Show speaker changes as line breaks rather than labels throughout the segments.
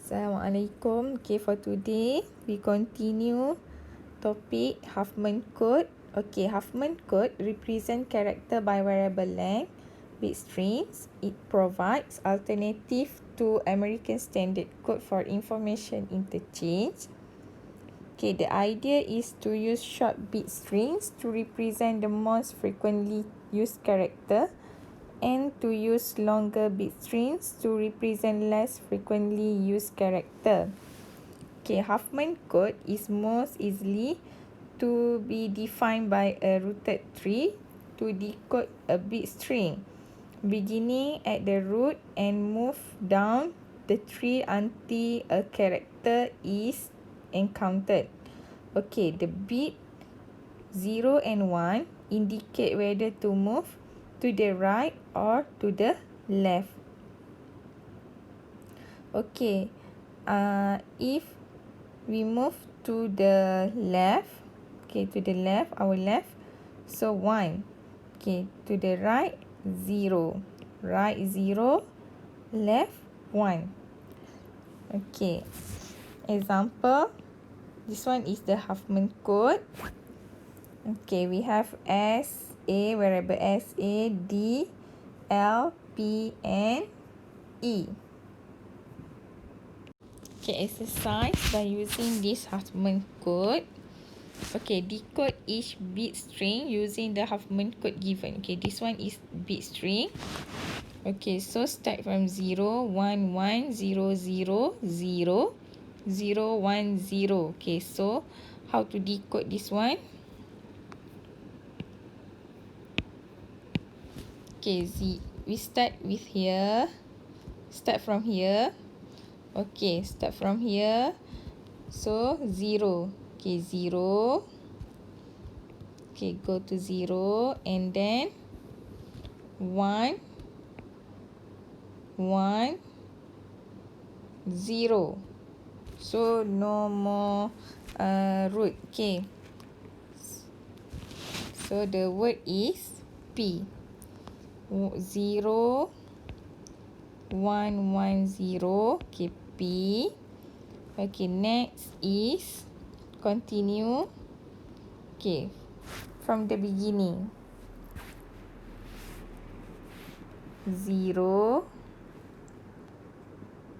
Assalamualaikum. Okay, for today, we continue topic Huffman code. Okay, Huffman code represent character by variable length, bit strings. It provides alternative to American Standard Code for information interchange. Okay, the idea is to use short bit strings to represent the most frequently used character and to use longer bit strings to represent less frequently used character. Okay, Huffman code is most easily to be defined by a rooted tree to decode a bit string, beginning at the root and move down the tree until a character is encountered. Okay, the bit 0 and 1 indicate whether to move to the right or to the left. Okay, if we move to the left, okay, to the left, our left, so 1. Okay, to the right, 0. Right 0, left 1. Okay, example, this one is the Huffman code. Okay, we have S, A, variable S, A, D, L, P, and E. Okay, exercise by using this Huffman code. Okay, decode each bit string using the Huffman code given. Okay, this one is bit string. Okay, so start from 0, 1, 1, 0, 0, 0, 0, 1, 0. Okay, so how to decode this one? Okay, we start with here. Start from here. Okay, start from here. So 0. Okay, 0. Okay, go to 0 and then 1, 1, 0. So no more root. Okay. So the word is P. 0, 1, 1, 0. Okay, P. Okay, next is continue. Okay, from the beginning. 0,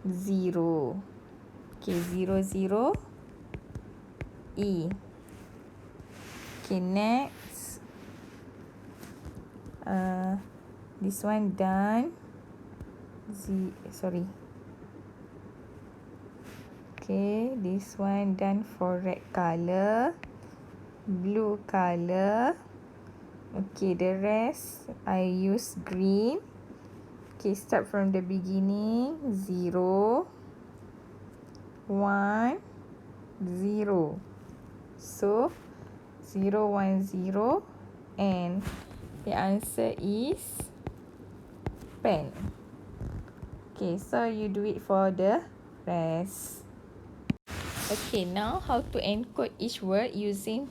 0. Okay, 0, 0. E. Okay, next. This one done. Sorry. Okay, this one done for red color, blue color. Okay, the rest I use green. Okay, start from the beginning. 0, 1, 0. So 0, 1, 0, and the answer is pen. Okay, so you do it for the rest. Okay, now how to encode each word using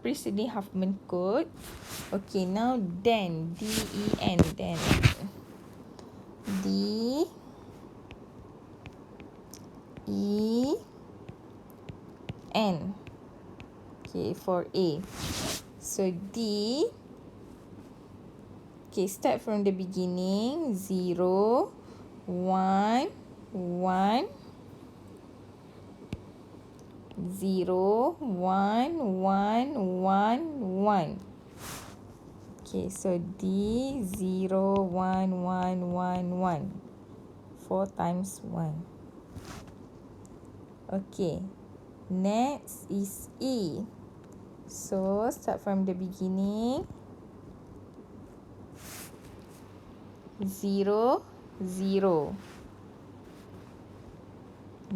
preceding Huffman code. Okay, now then, D-E-N, then. D-E-N. Okay, for A. So D. Okay, start from the beginning. 0, 1, 1. 0, 1, 1, 1, 1. Okay, so D, 0, 1, 1, 1, 1. 4 times 1. Okay, next is E. So, start from the beginning. 0, 0.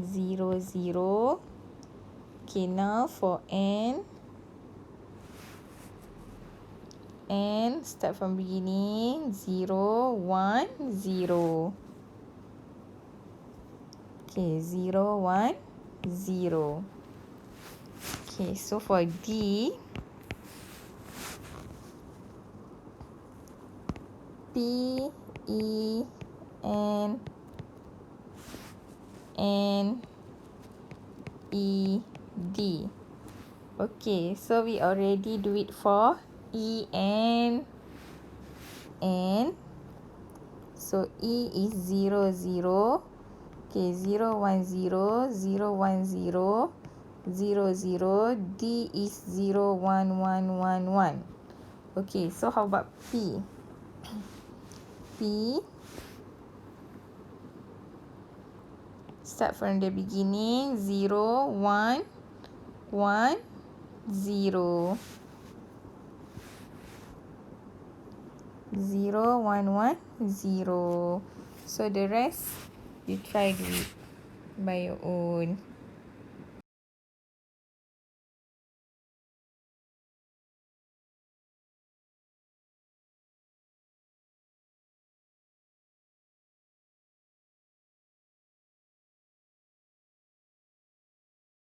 0, 0. Okay, now for N. N, start from beginning. 0, 1, 0. Okay, 0, 1, 0. Okay, so for D. P, E, N, N E D. Okay, so we already do it for E and N. So E is 0, 0. Okay, 0, 1, 0, 0, 1, 0, 0, 0. D is 0, 1, 1, 1, 1. Okay, so how about P? P, start from the beginning, 0, 1, 1, 0. 0, 1, 1, 0. So the rest, you try do it by your own.